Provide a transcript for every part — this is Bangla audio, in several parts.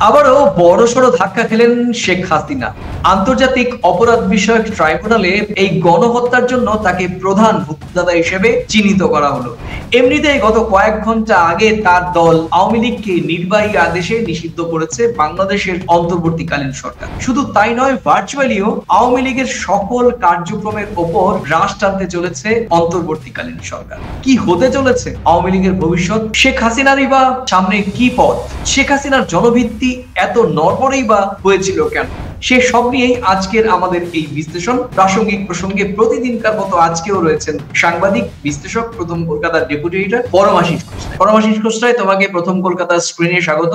আবারও বড়সড় ধাক্কা খেলেন শেখ হাসিনা। আন্তর্জাতিক অপরাধ বিষয়ক ট্রাইব্যুনালে এই গণহত্যার জন্য তাকে প্রধান মুক্তিদাতা হিসেবে চিহ্নিত করা হলো। এমনিতেই গত কয়েক ঘন্টা আগে তার দল আওয়ামী লীগকে নির্বাহী আদেশে নিষিদ্ধ করেছে বাংলাদেশের অন্তর্বর্তীকালীন সরকার। শুধু তাই নয়, ভার্চুয়ালিও আওয়ামী লীগের সকল কার্যক্রমের ওপর রাশ টানতে চলেছে অন্তর্বর্তীকালীন সরকার। কি হতে চলেছে আওয়ামী লীগের ভবিষ্যৎ? শেখ হাসিনারই বা সামনে কি পথ? শেখ হাসিনার জনভিত্তি এত নড়বড়েই বা হয়েছিল কেন? সে সব নিয়েই আজকের আমাদের এই বিশ্লেষণ। প্রাসঙ্গিক প্রসঙ্গে প্রতিদিনকার মতো আজকেও রয়েছেন সাংবাদিক বিশ্লেষক, প্রথম কলকাতার ডেপুটি এডিটর পরমাশিস খোসরায়। পরমাশিস খোসরায়, তোমাকে প্রথম কলকাতার স্ক্রিনে স্বাগত।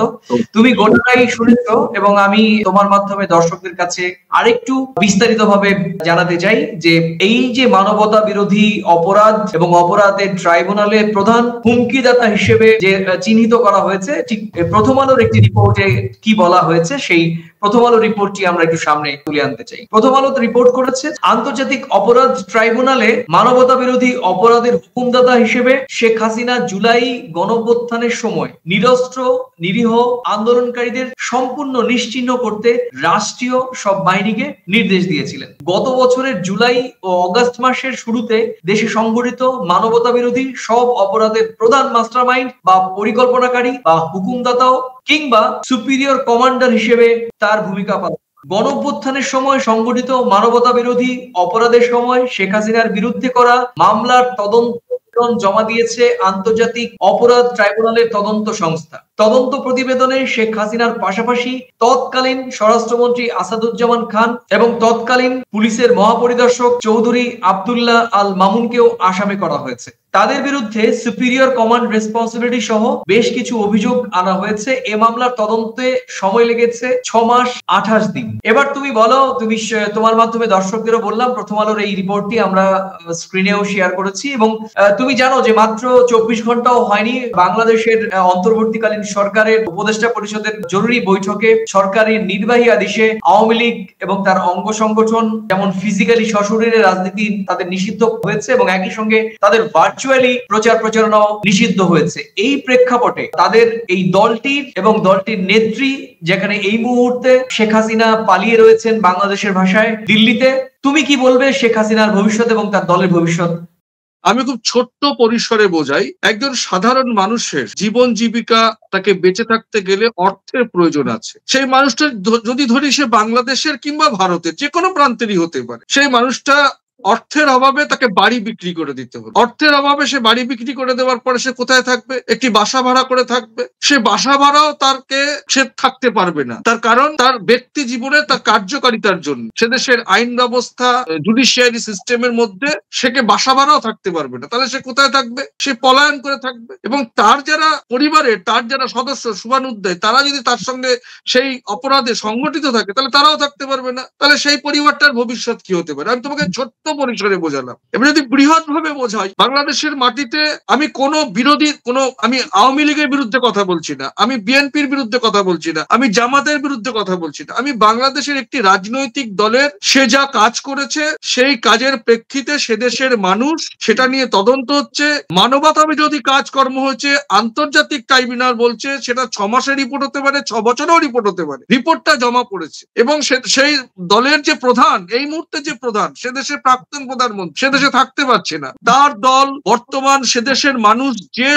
তুমি গোটাটাই শুনেছো এবং আমি তোমার মাধ্যমে দর্শকদের কাছে আরেকটু বিস্তারিত ভাবে জানাতে চাই যে এই যে মানবতা বিরোধী অপরাধ এবং অপরাধের ট্রাইব্যুনালে প্রধান হুমকিদাতা হিসেবে যে চিহ্নিত করা হয়েছে, ঠিক প্রথম আলোর একটি রিপোর্টে কি বলা হয়েছে, সেই প্রথম আলো রিপোর্টটি আমরা একটু সামনে তুলে আনতে চাই। প্রথম আলো রিপোর্ট করেছে, আন্তর্জাতিক অপরাধ ট্রাইব্যুনালে মানবতা বিরোধী অপরাধের হুকুমদাতা হিসেবে শেখ হাসিনা জুলাই গণঅভ্যুত্থানের সময় নিরস্ত্র নিরীহ আন্দোলনকারীদের সম্পূর্ণ নিশ্চিহ্ন করতে রাষ্ট্রীয় সব বাহিনীকে নির্দেশ দিয়েছিলেন। গত বছরের জুলাই ও অগাস্ট মাসের শুরুতে দেশে সংঘটিত মানবতা বিরোধী সব অপরাধের প্রধান মাস্টারমাইন্ড বা পরিকল্পনাকারী বা হুকুমদাতাও কিংবা সুপিরিয়র কমান্ডার হিসেবে তার ভূমিকা পালন। গণঅভ্যুত্থানের সময় সংঘটিত মানবতা বিরোধী অপরাধের সময় শেখ হাসিনার বিরুদ্ধে করা মামলার তদন্ত জমা দিয়েছে আন্তর্জাতিক অপরাধ ট্রাইব্যুনালের তদন্ত সংস্থা। তদন্ত প্রতিবেদনে শেখ হাসিনার পাশাপাশি তৎকালীন স্বরাষ্ট্রমন্ত্রী আসাদুজ্জামান খান এবং তৎকালীন পুলিশের মহাপরিদর্শক চৌধুরী আব্দুল্লাহ আল মামুনকেও আসামি করা হয়েছে। তাদের বিরুদ্ধে সুপিরিয়র কমান্ড রেসপন্সিবিলিটি সহ বেশ কিছু অভিযোগ আনা হয়েছে। এ মামলার তদন্তে সময় লেগেছে 6 মাস 28 দিন। এবার তুমি বলো, তুমি তোমার মাধ্যমে দর্শকদেরও বললাম, প্রথম আলোর এই রিপোর্টটি আমরা স্ক্রিনেও শেয়ার করেছি এবং তুমি জানো যে মাত্র 24 ঘন্টাও হয়নি বাংলাদেশের অন্তর্বর্তীকালীন সরকারের উপদেষ্টা পরিষদের জরুরি বৈঠকে সরকারের নির্বাহী আদেশে আওয়ামী লীগ এবং তার অঙ্গ সংগঠন যেমন ফিজিক্যালি সশরীরে রাজনীতি তাদের নিষিদ্ধ হয়েছে এবং একই সঙ্গে তাদের ভার্চুয়ালি প্রচার প্রচারণাও নিষিদ্ধ হয়েছে। এই প্রেক্ষাপটে তাদের এই দলটির এবং দলটির নেত্রী, যেখানে এই মুহূর্তে শেখ হাসিনা পালিয়ে রয়েছেন বাংলাদেশের ভাষায় দিল্লিতে, তুমি কি বলবে শেখ হাসিনার ভবিষ্যৎ এবং তার দলের ভবিষ্যৎ? আমি খুব ছোট্ট পরিসরে বোঝাই, একজন সাধারণ মানুষের জীবন জীবিকা, তাকে বেঁচে থাকতে গেলে অর্থের প্রয়োজন আছে। সেই মানুষটা যদি ধরি সে বাংলাদেশের কিংবা ভারতের যে কোনো প্রান্তেরই হতে পারে, সেই মানুষটা অর্থের অভাবে তাকে বাড়ি বিক্রি করে দিতে হবে। অর্থের অভাবে সে বাড়ি বিক্রি করে দেওয়ার পরে সে কোথায় থাকবে? একটি বাসা ভাড়া করে থাকবে। সে বাসা ভাড়াও সে থাকতে পারবে না, তার কারণ তার ব্যক্তি জীবনে তার কার্যকারিতার জন্য সে দেশের আইন ব্যবস্থা, জুডিশিয়ারি সিস্টেমের মধ্যে সেকে বাসা ভাড়াও থাকতে পারবে না। তাহলে সে কোথায় থাকবে? সে পলায়ন করে থাকবে। এবং তার যারা পরিবারের তার যারা সদস্য শুভানুধ্যায়ী, তারা যদি তার সঙ্গে সেই অপরাধে সংগঠিত থাকে তাহলে তারাও থাকতে পারবে না। তাহলে সেই পরিবারটার ভবিষ্যৎ কি হতে পারে? আমি তোমাকে ছোট্ট পরিসরে বোঝালাম। এবার যদি বৃহৎ ভাবে বোঝাই, বাংলাদেশের মাটিতে আমি আমি আওয়ামী লীগের বিরুদ্ধে কথা বলছি না, আমি বিএনপির বিরুদ্ধে কথা বলছি না, আমি জামাতের বিরুদ্ধে কথা বলছি না। আমি বাংলাদেশের একটি রাজনৈতিক দলের সে যা কাজ করেছে সেই কাজের প্রেক্ষিতে সে দেশের মানুষ সেটা নিয়ে তদন্ত হচ্ছে, মানবতা বিরোধী কাজকর্ম হচ্ছে, আন্তর্জাতিক ট্রাইব্যুনাল বলছে সেটা 6 মাসের রিপোর্ট হতে পারে, 6 বছরেও রিপোর্ট হতে পারে। রিপোর্টটা জমা পড়েছে এবং সেই দলের যে প্রধান, এই মুহূর্তে যে প্রধান, সে দেশের প্রাক্তন প্রধানমন্ত্রী সে দেশে থাকতে পারছে না। তার দল বর্তমান সে দেশের মানুষ যে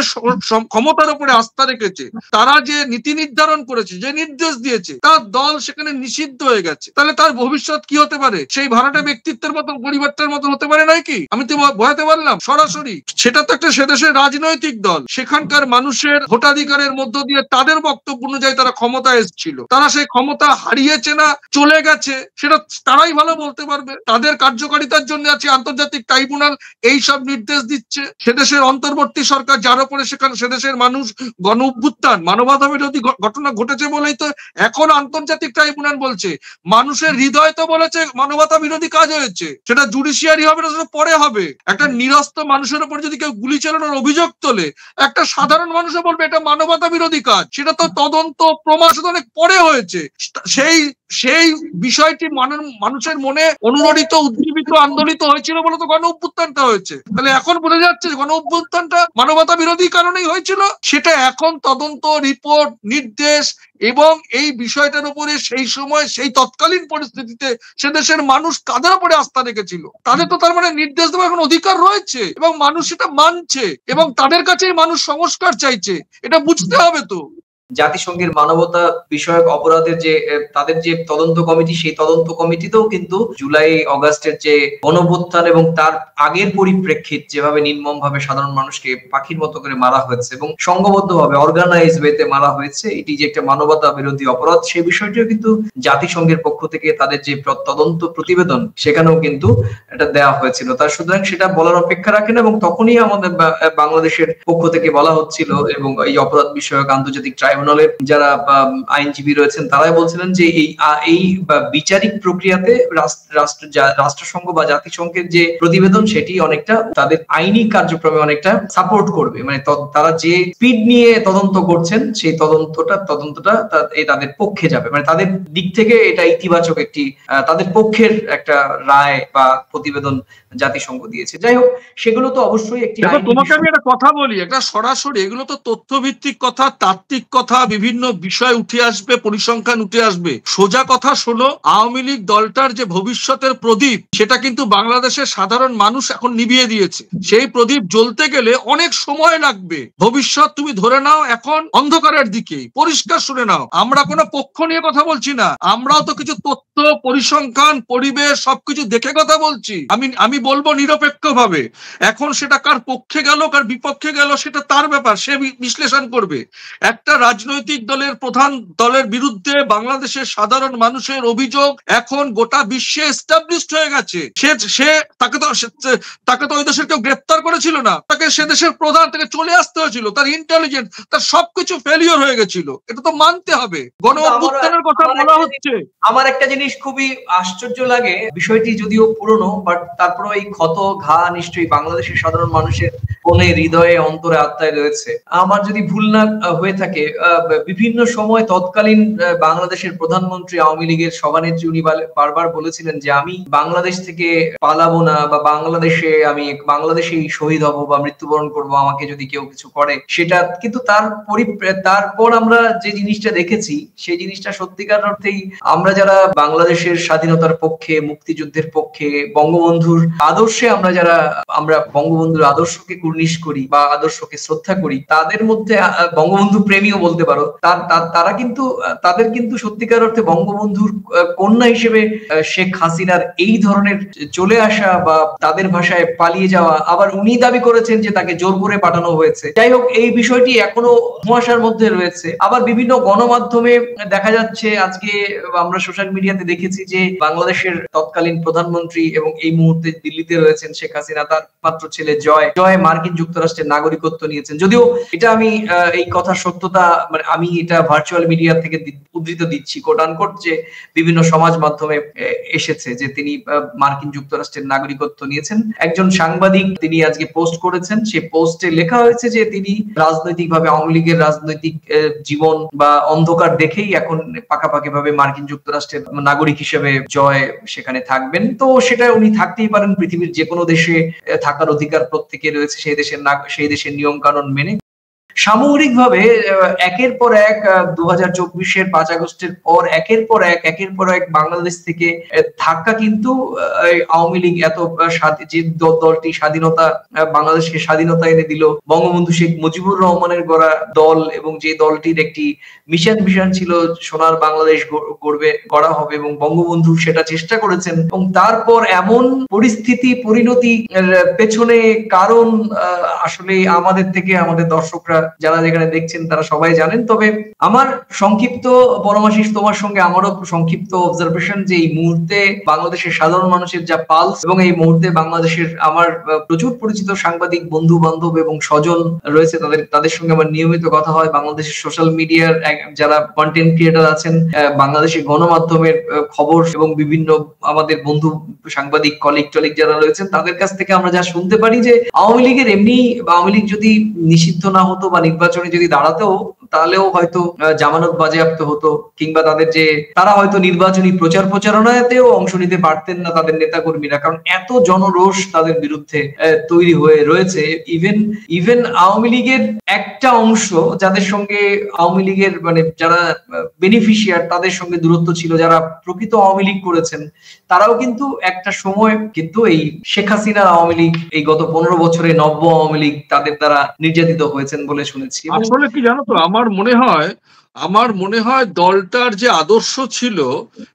ক্ষমতার উপরে আস্থা রেখেছে, তারা যে নীতি নির্ধারণ করেছে, যে নির্দেশ দিয়েছে, তার দল সেখানে নিষিদ্ধ হয়ে গেছে। তাহলে তার ভবিষ্যৎ কি হতে পারে? সেই ভাড়াটা ব্যক্তিত্বের মতো, পরিবারটার মতো হতে পারে নয় কি? আমি তো বোঝাতে পারলাম সরাসরি। সেটা তো একটা সে দেশের রাজনৈতিক দল, সেখানকার মানুষের ভোটাধিকারের মধ্য দিয়ে তাদের বক্তব্য অনুযায়ী তারা ক্ষমতায় এসেছিল। তারা সেই ক্ষমতা হারিয়েছে না চলে গেছে সেটা তারাই ভালো বলতে পারবে। তাদের কার্যকারিতার জন্য আছে আন্তর্জাতিক ট্রাইব্যুনাল এই সব নির্দেশ দিচ্ছে। সেদেশের অন্তর্বর্তী সরকার, যার উপরে সেখানে সেদেশের মানুষ গণ অভ্যুত্থান মানবতা বিরোধী ঘটনা ঘটেছে বলেই তো এখন আন্তর্জাতিক ট্রাইব্যুনাল বলছে। মানুষের হৃদয় তো বলেছে মানবতা বিরোধী কাজ হয়েছে, সেটা জুডিশিয়ারি হবে না, সেটা পরে হবে। একটা নিরস্ত্র মানুষের উপর যদি কেউ গুলি চালানোর অভিযোগ তোলে, একটা সাধারণ মানুষও বলবে এটা মানবতা বিরোধী কাজ। সেটা তো তদন্ত প্রমাণ অনেক পরে হয়েছে। সেই বিষয়টি মানুষের মনে অনুরণিত, উদ্দীপিত, আন্দোলিত হয়েছিল বলে তো গণ অভ্যুত্থানটা হয়েছে। তাহলে এখন বোঝা যাচ্ছে গণ অভ্যুত্থানটা মানবতা বিরোধী কারণেই হয়েছিল। সেটা এখন তদন্ত, রিপোর্ট, নির্দেশ এবং এই বিষয়টার উপরে সেই সময় সেই তৎকালীন পরিস্থিতিতে সে দেশের মানুষ কাদের উপরে আস্থা রেখেছিল, তাদের তো তার মানে নির্দেশ দেওয়ার এখন অধিকার রয়েছে এবং মানুষ সেটা মানছে এবং তাদের কাছেই মানুষ সংস্কার চাইছে। এটা বুঝতে হবে তো। জাতিসংঘের মানবতা বিষয়ক অপরাধের যে তাদের যে তদন্ত কমিটি, সেই তদন্ত কমিটিতেও কিন্তু জুলাই অগাস্টের যে গণঅভ্যুত্থান এবং তার আগের পরিপ্রেক্ষিত যেভাবে নির্মম ভাবে সাধারণ মানুষকে পাখির মতো করে মারা হয়েছে এবং সংঘবদ্ধভাবে অর্গানাইজ ওয়েতে মারা হয়েছে, এটি যে একটা মানবতা বিরোধী অপরাধ, সেই বিষয়টিও কিন্তু জাতিসংঘের পক্ষ থেকে তাদের যে তদন্ত প্রতিবেদন সেখানেও কিন্তু এটা দেওয়া হয়েছিল। তার সুতরাং সেটা বলার অপেক্ষা রাখে না এবং তখনই আমাদের বাংলাদেশের পক্ষ থেকে বলা হচ্ছিল এবং এই অপরাধ বিষয়ক আন্তর্জাতিক ট্রাইব্যুনালের যারা আইনজীবী রয়েছেন তারাই বলছিলেন যে এই বিচারিক প্রক্রিয়াতে রাষ্ট্রসংঘ বা জাতিসংঘের যে প্রতিবেদন সেটি অনেকটা তাদের আইনি কার্যক্রমে অনেকটা সাপোর্ট করবে। মানে তারা যে স্পিড নিয়ে তদন্ত করছেন সেই তদন্তটা তাদের পক্ষে যাবে, মানে তাদের দিক থেকে এটা ইতিবাচক একটি তাদের পক্ষের একটা রায় বা প্রতিবেদন জাতিসংঘ দিয়েছে। যাই হোক, সেগুলো তো অবশ্যই একটি। তোমাকে আমি একটা কথা বলি, একটা সরাসরি এগুলো তো তথ্যভিত্তিক কথা, তাত্ত্বিক কথা, বিভিন্ন বিষয় উঠে আসবে, পরিসংখ্যান উঠে আসবে। সোজা কথা শোনো, আওয়ামী লীগ দলটার যে ভবিষ্যতের প্রদীপ সেটা কিন্তু বাংলাদেশের সাধারণ মানুষ এখন নিভিয়ে দিয়েছে। সেই প্রদীপ জ্বলতে গেলে অনেক সময় লাগবে। ভবিষ্যৎ তুমি ধরে নাও এখন অন্ধকারের দিকে। পরিষ্কার শুনে নাও, আমরা কোনো পক্ষ নিয়ে কথা বলছি না, আমরাও তো কিছু তথ্য, পরিসংখ্যান, পরিবেশ সবকিছু দেখে কথা বলছি। আমি বলবো নিরপেক্ষ ভাবে। এখন সেটা কার পক্ষে গেল কার বিপক্ষে গেল সেটা তার ব্যাপার, সে বিশ্লেষণ করবে। একটা রাজনৈতিক দলের প্রধান দলের বিরুদ্ধে বাংলাদেশের সাধারণ মানুষের অভিযোগ এখন গোটা বিশ্বে এস্টাবলিশড হয়ে গেছে। সে তাকে তো ওই দেশের কেউ গ্রেফতার করেছিল না, তাকে সে দেশের প্রধান থেকে চলে আসতে হয়েছিল, তার ইন্টেলিজেন্স, তার সবকিছু ফেলিওর হয়ে গেছিল। এটা তো মানতে হবে। গণ অভ্যুত্থানের কথা বলা হচ্ছে। আমার একটা জিনিস খুবই আশ্চর্য লাগে, বিষয়টি যদিও পুরনো, বাট তারপরে এই ক্ষত ঘা নিশ্চয়ই বাংলাদেশের সাধারণ মানুষের মনে, হৃদয়ে, অন্তরে, আত্মায় রয়েছে। আমার যদি ভুল না হয়ে থাকে, বিভিন্ন সময় তৎকালীন বাংলাদেশের প্রধানমন্ত্রী আওয়ামী লীগের সভানেত্রী উনি বারবার বলেছিলেন যে আমি বাংলাদেশ থেকে পালাবো না বা বাংলাদেশেই শহীদ হব বা মৃত্যুবরণ করব আমাকে যদি কেউ কিছু করে সেটা। কিন্তু তারপর আমরা যে জিনিসটা দেখেছি সেই জিনিসটা সত্যিকার অর্থেই আমরা যারা বাংলাদেশের স্বাধীনতার পক্ষে, মুক্তিযুদ্ধের পক্ষে, বঙ্গবন্ধুর আদর্শে আমরা বঙ্গবন্ধুর আদর্শকে কুর্নিশ করি বা আদর্শকে শ্রদ্ধা করি, তাদের মধ্যে বঙ্গবন্ধু প্রেমীও বলতে পারো, তাদের কিন্তু সত্যিকার অর্থে বঙ্গবন্ধুর কন্যা হিসেবে শেখ হাসিনার এই ধরনের চলে আসা বা তাদের ভাষায় পালিয়ে যাওয়া, আবার উনি দাবি করেছেন যে তাকে জোর করে পাঠানো হয়েছে। যাই হোক, এই বিষয়টি এখনো ধোঁয়াশার মধ্যে রয়েছে। আবার বিভিন্ন গণমাধ্যমে দেখা যাচ্ছে, আজকে আমরা সোশ্যাল মিডিয়াতে দেখেছি যে বাংলাদেশের তৎকালীন প্রধানমন্ত্রী এবং এই মুহূর্তে দিল্লিতে রয়েছেন শেখ হাসিনা, তার মাত্র ছেলে জয় মার্কিন যুক্তরাষ্ট্রের নাগরিকত্ব নিয়েছেন। যদিও এটা আমি এই কথার সত্যতা, মানে আমি এটা ভার্চুয়াল মিডিয়া থেকে উদ্ধৃত দিচ্ছি, কোট আনকোট, যে বিভিন্ন সমাজ মাধ্যমে এসেছে যে তিনি মার্কিন যুক্তরাষ্ট্রের নাগরিকত্ব নিয়েছেন। একজন সাংবাদিক তিনি আজকে পোস্ট করেছেন, সেই পোস্টে লেখা হয়েছে যে তিনি রাজনৈতিকভাবে আওয়ামী লীগের রাজনৈতিক জীবন বা অন্ধকার দেখেই এখন পাকাপাকি ভাবে মার্কিন যুক্তরাষ্ট্রের নাগরিক হিসেবে জয় সেখানে থাকবেন। তো সেটা উনি থাকতেই পারেন, পৃথিবীর যে কোনো দেশে থাকার অধিকার প্রত্যেকের রয়েছে সেই দেশের নিয়ম কানুন মেনে। সামগ্রিকভাবে একের পর এক 2024-এর 5 আগস্টের পর একের পর এক বাংলাদেশ থেকে ধাক্কা কিন্তু আওয়ামী লীগ যে দলটি বাংলাদেশকে স্বাধীনতা এনে দিল, বঙ্গবন্ধু শেখ মুজিবুর রহমানের গড়া দল, এবং যে দলটির একটি মিশন ছিল সোনার বাংলাদেশ গড়া হবে, এবং বঙ্গবন্ধু সেটা চেষ্টা করেছেন। এবং তারপর এমন পরিণতি পেছনে কারণ আসলে আমাদের থেকে আমাদের দর্শকরা যারা যেখানে দেখছেন তারা সবাই জানেন। তবে আমার সংক্ষিপ্ত পরামর্শ, তোমার সঙ্গে আমারও সংক্ষিপ্ত অবজারভেশন, যে এই মুহূর্তে বাংলাদেশের সাধারণ মানুষের যা পালস, এবং এই মুহূর্তে বাংলাদেশের আমার প্রচুর পরিচিত সাংবাদিক বন্ধু বান্ধব এবং স্বজন রয়েছে, তাদের সঙ্গে আমার নিয়মিত কথা হয়। বাংলাদেশের সোশ্যাল মিডিয়ার যারা কন্টেন্ট ক্রিয়েটর আছেন, বাংলাদেশের গণমাধ্যমের খবর এবং বিভিন্ন আমাদের বন্ধু সাংবাদিক কলিগ যারা রয়েছেন, তাদের কাছ থেকে আমরা যা শুনতে পারি যে আওয়ামী লীগের আওয়ামী লীগ যদি নিষিদ্ধ না হতো বা নির্বাচনে যদি দাঁড়াতেও তাহলেও হয়তো জামানত বাজেয়াপ্ত হতো, কিংবা তারা হয়তো নির্বাচনী প্রচার প্রচারণাতেও অংশ নিতে পারতেন না তাদের নেতাকর্মীরা, কারণ এত জনরোষ তাদের বিরুদ্ধে তৈরি হয়ে রয়েছে। ইভেন আওয়ামী লীগের একটা অংশ যাদের সঙ্গে আওয়ামী লীগের মানে যারা বেনিফিশিয়ার তাদের সঙ্গে দূরত্ব ছিল, যারা প্রকৃত আওয়ামী লীগ করেছেন, তারাও কিন্তু একটা সময় কিন্তু এই শেখ হাসিনার আওয়ামী লীগ, এই গত 15 বছরে নব্য আওয়ামী লীগ তাদের দ্বারা নির্যাতিত হয়েছেন বলে শুনেছি। আসলে কি জানো তো, আমার মনে হয় দলটার যে আদর্শ ছিল,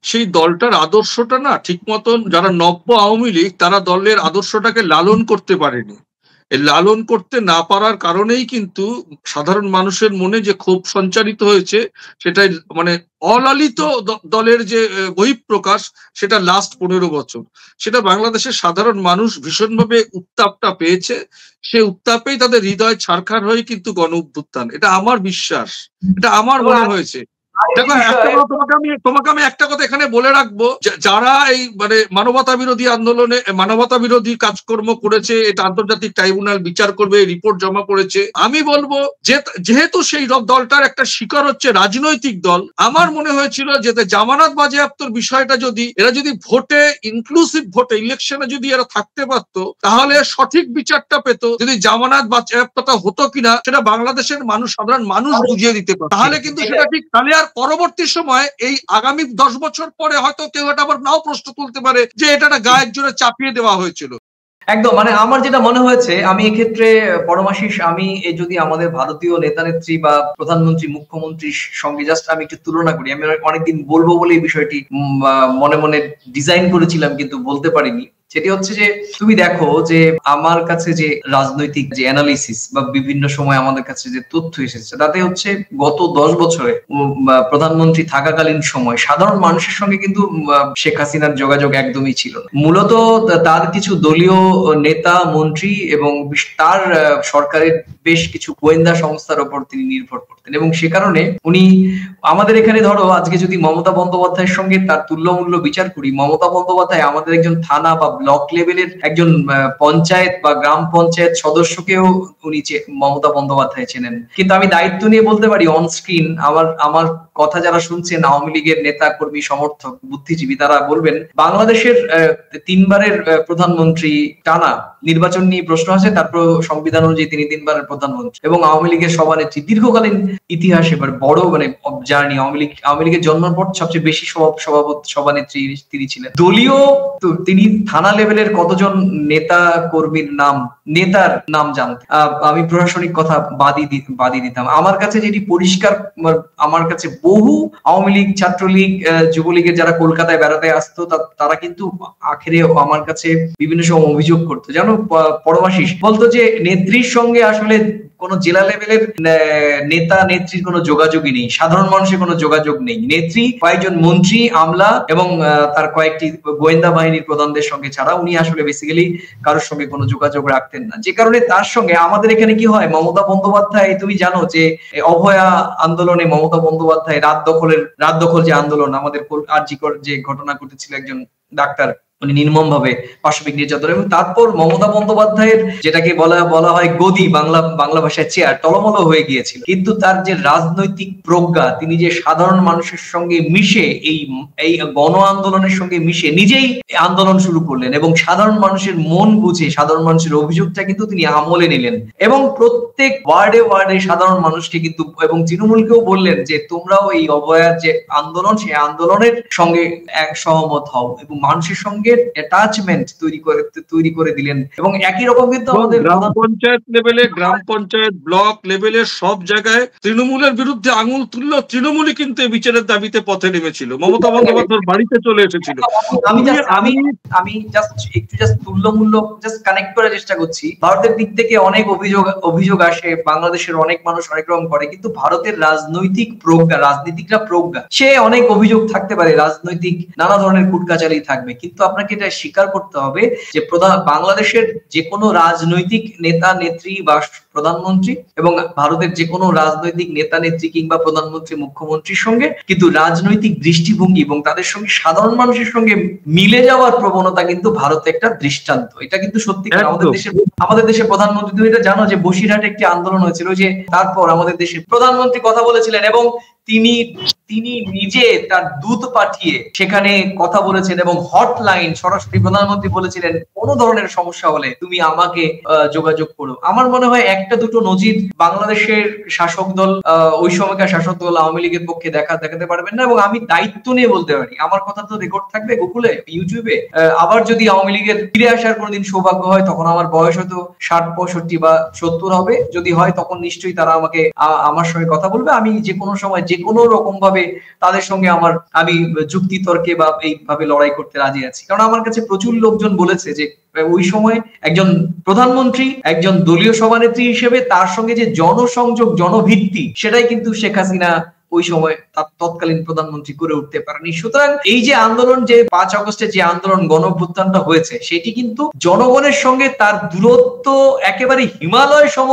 সেই দলটার আদর্শটা না ঠিক মতন যারা নব্য আওয়ামী লীগ তারা দলের আদর্শটাকে লালন করতে পারেনি। এই লালন করতে না পারার কারণেই কিন্তু সাধারণ মানুষের মনে যে ক্ষোভ সঞ্চারিত হয়েছে, সেটাই মানে অলালিত দলের যে বহিঃপ্রকাশ, সেটা লাস্ট 15 বছর সেটা বাংলাদেশের সাধারণ মানুষ ভীষণভাবে উত্তাপটা পেয়েছে। সে উত্তাপেই তাদের হৃদয় ছারখার হয়ে কিন্তু গণ অভ্যুত্থান, এটা আমার বিশ্বাস, এটা আমার মনে হয়েছে। দেখো, তোমাকে আমি একটা কথা এখানে বলে রাখবো, যারা এই মানে মানবতা বিরোধী আন্দোলনে মানবতা বিরোধী কাজকর্ম করেছে, এটা আন্তর্জাতিক ট্রাইব্যুনাল বিচার করবে, রিপোর্ট জমা করেছে। আমি বলবো যে যেহেতু সেই দলটার একটা শিকার হচ্ছে রাজনৈতিক দল, আমার মনে হয়েছিল যে জামানত বাজেয়াপ্তর বিষয়টা এরা যদি ভোটে ইনক্লুসিভ ভোটে ইলেকশনে যদি এরা থাকতে পারতো, তাহলে সঠিক বিচারটা পেত। যদি জামানত বাজেয়াপ্তটা হতো কিনা সেটা বাংলাদেশের সাধারণ মানুষ বুঝিয়ে দিতে পারত, তাহলে কিন্তু সেটা ঠিক। তাহলে আর পরবর্তী সময় এই আগামী 10 বছর পরে হয়তো কেউ এটা আবার নাও প্রশ্ন তুলতে পারে যে এটা গায়ের জোরে চাপিয়ে দেওয়া হয়েছিল। একদম, মানে আমার যেটা মনে হয়েছে, আমি এক্ষেত্রে পরমাশিস, আমি যদি আমাদের ভারতীয় নেতা নেত্রী বা প্রধানমন্ত্রী মুখ্যমন্ত্রীর সঙ্গে জাস্ট আমি একটু তুলনা করি, আমি অনেকদিন বলবো বলে এই বিষয়টি মনে মনে ডিজাইন করেছিলাম কিন্তু বলতে পারিনি। সেটি হচ্ছে যে তুমি দেখো যে আমার কাছে যে রাজনৈতিক যে অ্যানালিসিস বা বিভিন্ন সময় আমাদের কাছে যে তথ্য এসেছে, তাতে হচ্ছে গত 10 বছরে প্রধানমন্ত্রী থাকাকালীন সময় সাধারণ মানুষের সঙ্গে কিন্তু শেখ হাসিনার যোগাযোগ একদমই ছিল না। মূলত তার কিছু দলীয় নেতা মন্ত্রী এবং তার সরকারের বেশ কিছু গোয়েন্দা সংস্থার উপর তিনি নির্ভর করতেন, এবং সে কারণে উনি আমাদের এখানে ধরো আজকে যদি মমতা বন্দ্যোপাধ্যায়ের সঙ্গে তার তুল্যমূল্য বিচার করি, মমতা বন্দ্যোপাধ্যায় আমাদের একজন থানা বা ব্লক লেভেলের একজন পঞ্চায়েত বা গ্রাম পঞ্চায়েত সদস্যকেও উনি মমতা বন্দ্যোপাধ্যায় চেনেন। কিন্তু আমি দায়িত্ব নিয়ে বলতে পারি, অন স্ক্রিন আমার কথা যারা শুনছেন আওয়ামী লীগের নেতা কর্মী সমর্থক বুদ্ধিজীবী, তারা বলবেন বাংলাদেশের 3 বারের প্রধানমন্ত্রী টানা, নির্বাচন নিয়ে প্রশ্ন আছে, তারপর সংবিধান অনুযায়ী তিনি 3 বারের প্রধানমন্ত্রী, এবং আওয়ামী লীগের সভানেত্রী, দীর্ঘকালীন ইতিহাস এবার বড় মানে জার্নি। আওয়ামী লীগের জন্মের পর সবচেয়ে বেশি সভানেত্রী তিনি ছিলেন। দলীয় তিনি থানা লেভেলের কতজন নেতা কর্মীর নেতার নাম জানতেন, আমি প্রশাসনিক কথা বাদই দিতাম। আমার কাছে যেটি পরিষ্কার, আমার কাছে বহু আওয়ামী লীগ, ছাত্রলীগ, যুবলীগের যারা কলকাতায় বেড়াতে আসতো, তারা কিন্তু আখেরে আমার কাছে বিভিন্ন সময় অভিযোগ করতো, জানো পরমাশিস, বলতো যে নেত্রীর সঙ্গে আসলে কোন জেলা লেভেলের নেতা নেত্রীর কোনো যোগাযোগই নেই, সাধারণ মানুষের কোনো যোগাযোগ নেই। নেত্রী কয়েকজন মন্ত্রী, আমলা এবং তার কয়েকটি গোয়েন্দা বাহিনীর প্রধানদের সঙ্গে ছাড়া উনি আসলে বেসিক্যালি কারোর সঙ্গে কোনো যোগাযোগ রাখতেন না। যে কারণে তার সঙ্গে আমাদের এখানে কি হয়, মমতা বন্দ্যোপাধ্যায়, তুমি জানো যে অভয়া আন্দোলনে মমতা বন্দ্যোপাধ্যায় রাত দখল যে আন্দোলন, আমাদের আরজিকর যে ঘটনা ঘটেছিল, একজন ডাক্তার উনি নির্মম ভাবে পাশবিক নির্যাতন, এবং তারপর মমতা বন্দ্যোপাধ্যায়ের যেটাকে বলা হয় গদি, বাংলা ভাষায় চেয়ার, টলমল হয়ে গিয়েছিল। কিন্তু তার যে রাজনৈতিক প্রজ্ঞা, তিনি যে সাধারণ মানুষের সঙ্গে মিশে এই গণ আন্দোলনের সঙ্গে মিশে নিজেই আন্দোলন শুরু করলেন, এবং সাধারণ মানুষের মন বুঝে সাধারণ মানুষের অভিযোগটা কিন্তু তিনি আমলে নিলেন, এবং প্রত্যেক ওয়ার্ডে ওয়ার্ডে সাধারণ মানুষকে কিন্তু, এবং তৃণমূলকেও বললেন যে তোমরাও এই অভয়ার যে আন্দোলন, সেই আন্দোলনের সঙ্গে এক সহমত হও, এবং মানুষের সঙ্গে অ্যাটাচমেন্ট তৈরি করে দিলেন। এবং একই রকম কিন্তু আমাদের গ্রাম পঞ্চায়েত লেভেলে, গ্রাম পঞ্চায়েত ব্লক লেভেলে সব জায়গায় তৃণমূলের বিরুদ্ধে আঙুল তুলল, তৃণমূলই কিন্তু এই বিচারের দাবিতে পথে নেমেছিল, মমতা বন্দ্যোপাধ্যায়ের বাড়িতে চলে এসেছিল। আমি জাস্ট তুল্যমূল্য কানেক্ট করার চেষ্টা করছি। ভারতের দিক থেকে অনেক অভিযোগ আসে, বাংলাদেশের অনেক মানুষ অনেক রকম করে, কিন্তু ভারতের রাজনীতিকরা প্রজ্ঞা, সে অনেক অভিযোগ থাকতে পারে, রাজনৈতিক নানা ধরনের কুটকাচালি থাকবে, কিন্তু আপনার আপনাকে এটা স্বীকার করতে হবে যে বাংলাদেশের যে কোনো রাজনৈতিক নেতা নেত্রী বা প্রধানমন্ত্রী এবং ভারতের যে কোনো রাজনৈতিক নেতা নেত্রী কিংবা প্রধানমন্ত্রী মুখ্যমন্ত্রীর সঙ্গে কিন্তু রাজনৈতিক দৃষ্টিভঙ্গি এবং তাদের সঙ্গে সাধারণ মানুষের সঙ্গে মিলে যাওয়ার প্রবণতা কিন্তু ভারতে একটা দৃষ্টান্ত। এটা কিন্তু সত্যিকার আমাদের দেশের প্রধানমন্ত্রী, তুমি এটা জানো যে বসিরহাটে একটি আন্দোলন হয়েছিল, যে তারপর আমাদের দেশের প্রধানমন্ত্রী কথা বলেছিলেন এবং তিনি নিজে তার দূত পাঠিয়ে সেখানে কথা বলেছেন এবং হটলাইন সরাসরি প্রধানমন্ত্রী বলেছিলেন কোনো ধরনের সমস্যা হলে তুমি আমাকে যোগাযোগ করো। আমার মনে হয় একটা দুটো নজির বাংলাদেশের শাসক দল, ওই সময়কার শাসক দল আওয়ামী লীগের পক্ষে দেখাতে পারবেন না। এবং আমি দায়িত্ব নিয়ে বলতে পারি, আমার কথা তো রেকর্ড থাকবে গুগলে, ইউটিউবে। আবার যদি আওয়ামী লীগের ফিরে আসার কোনোদিন সৌভাগ্য হয়, তখন আমার বয়স হয়তো 60, 65 বা 70 হবে। যদি হয় তখন নিশ্চয়ই তারা আমার সঙ্গে কথা বলবে। আমি যে কোনো সময় যে কোনো রকম ভাবে তাদের সঙ্গে আমি যুক্তি তর্কে বা এইভাবে লড়াই করতে রাজি আছি। কারণ আমার কাছে প্রচুর লোকজন বলেছে যে ওই সময় একজন প্রধানমন্ত্রী, একজন দলীয় সভানেত্রী হিসেবে তার সঙ্গে যে জনসংযোগ, জনভিত্তি, সেটাই কিন্তু শেখ হাসিনা ওই সময় তৎকালীন প্রধানমন্ত্রী করে উঠতে পারেনি। সুতরাং এই যে আন্দোলন, যে 5 আগস্টে যে আন্দোলন গণঅভ্যুত্থানটা হয়েছে, সেটি কিন্তু জনগণের সঙ্গে তার দূরত্ব একেবারে হিমালয় সম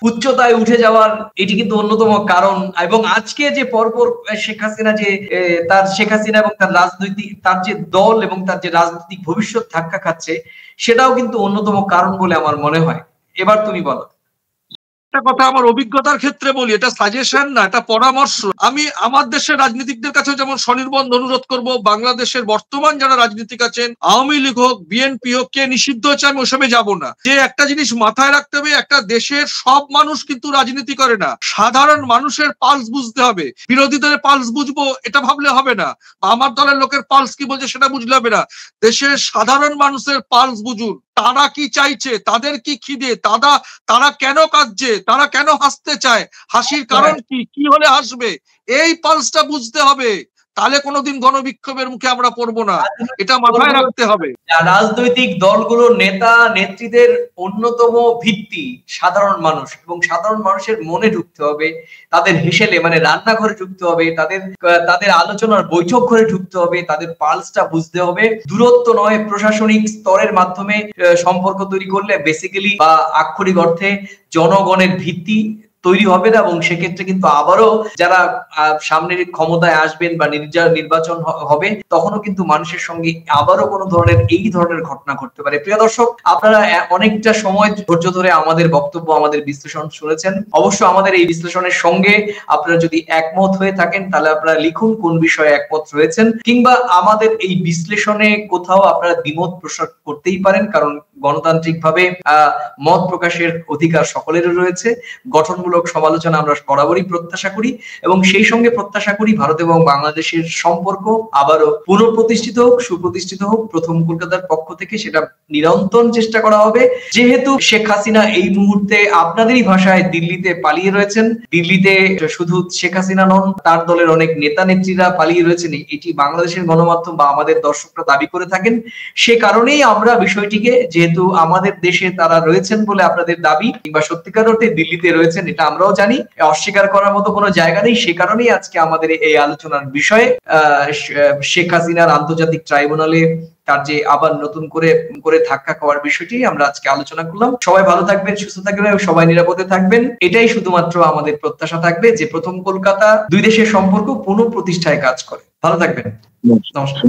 উচ্চতায় উঠে যাওয়ার এটি কিন্তু অন্যতম কারণ। এবং আজকে যে পরপর শেখ হাসিনা এবং তার যে দল এবং তার যে রাজনৈতিক ভবিষ্যৎ ধাক্কা খাচ্ছে, সেটাও কিন্তু অন্যতম কারণ বলে আমার মনে হয়। এবার তুমি বলো। একটা কথা আমার অভিজ্ঞতার ক্ষেত্রে বলি, এটা সাজেশন না, এটা পরামর্শ। আমি আমার দেশের রাজনীতিকদের কাছে যেমন স্বনির্বন্ধ অনুরোধ করব, বাংলাদেশের বর্তমান যারা রাজনীতিক আছেন, আওয়ামী লীগ হোক, বিএনপি হোক, কে নিষিদ্ধ হচ্ছে আমি ওসবে যাব না। যে একটা জিনিস মাথায় রাখতে হবে, একটা দেশের সব মানুষ কিন্তু রাজনীতি করে না, সাধারণ মানুষের পালস বুঝতে হবে। বিরোধীদের পালস বুঝবো এটা ভাবলে হবে না, আমার দলের লোকের পালস কি বলছে সেটা বুঝলে হবে না। দেশের সাধারণ মানুষের পালস বুঝুন, তারা কি চাইছে, তাদের কি খিদে, তারা কেন কাঁদছে, তারা কেন হাসতে চায়, হাসির কারণ কি হলে হাসবে, এই পালসটা বুঝতে হবে। তাহলে কোনোদিন গণবিক্ষোভের মুখে আমরা পড়বো না, এটা মাথায় রাখতে হবে। রাজনৈতিক দলগুলোর নেতা নেত্রীদের অন্যতম ভিত্তি সাধারণ মানুষ, এবং সাধারণ মানুষের মনে ঢুকতে হবে, তাদের হেসেলে মানে রান্নাঘরে ঢুকতে হবে, তাদের আলোচনার বৈঠক ঘরে ঢুকতে হবে, তাদের পালসটা বুঝতে হবে। দূরত্ব নয়, প্রশাসনিক স্তরের মাধ্যমে সম্পর্ক তৈরি করলে বেসিক্যালি বা আক্ষরিক অর্থে জনগণের ভিত্তি তৈরি হবে না। এবং সেক্ষেত্রে কিন্তু আবারও যারা সামনের ক্ষমতায় আসবেন বা নির্বাচন হবে, তখনও কিন্তু মানুষের সঙ্গে আবারও কোনো ধরনের এই ধরনের ঘটনা ঘটতে পারে। প্রিয় দর্শক, আপনারা অনেকটা সময় ধৈর্য ধরে আমাদের বক্তব্য, আমাদের বিশ্লেষণ শুনেছেন। অবশ্য আমাদের এই বিশ্লেষণের সঙ্গে আপনারা যদি একমত হয়ে থাকেন, তাহলে আপনারা লিখুন কোন বিষয়ে একমত রয়েছেন, কিংবা আমাদের এই বিশ্লেষণে কোথাও আপনারা দ্বিমত প্রকাশ করতেই পারেন, কারণ গণতান্ত্রিক ভাবে মত প্রকাশের অধিকার সকলেরই রয়েছে। গঠনমূলক সমালোচনা আমরা বরাবরই প্রত্যাশা করি, এবং সেই সঙ্গে প্রত্যাশা করি ভারত এবং বাংলাদেশের সম্পর্ক আবারও পুনঃপ্রতিষ্ঠিত হোক, সুপ্রতিষ্ঠিত হোক। প্রথম কলকাতার পক্ষ থেকে সেটা নিরন্তর চেষ্টা করা হবে। যেহেতু শেখ হাসিনা এই মুহূর্তে আপনাদেরই ভাষায় দিল্লিতে পালিয়ে রয়েছেন, দিল্লিতে শুধু শেখ হাসিনা নন, তার দলের অনেক নেতা নেত্রীরা পালিয়ে রয়েছেন, এটি বাংলাদেশের গণমাধ্যম বা আমাদের দর্শকরা দাবি করে থাকেন। সে কারণেই আমরা বিষয়টিকে, যেহেতু আমাদের দেশে তারা রয়েছেন বলে আপনাদের দাবি, কিংবা সত্যিকার অর্থে দিল্লিতে রয়েছেন এটা আমরাও জানি, অস্বীকার করার মতো কোনো জায়গা নেই। সে কারণেই আজকে আমাদের এই আলোচনার বিষয়ে শেখ হাসিনার আন্তর্জাতিক ট্রাইব্যুনালে তার যে আবার নতুন করে ধাক্কা খাওয়ার বিষয়টি আমরা আজকে আলোচনা করলাম। সবাই ভালো থাকবেন, সুস্থ থাকবেন, সবাই নিরাপদে থাকবেন, এটাই শুধুমাত্র আমাদের প্রত্যাশা থাকবে, যে প্রথম কলকাতা দুই দেশের সম্পর্ক পুনঃপ্রতিষ্ঠায় কাজ করে। ভালো থাকবেন, নমস্কার।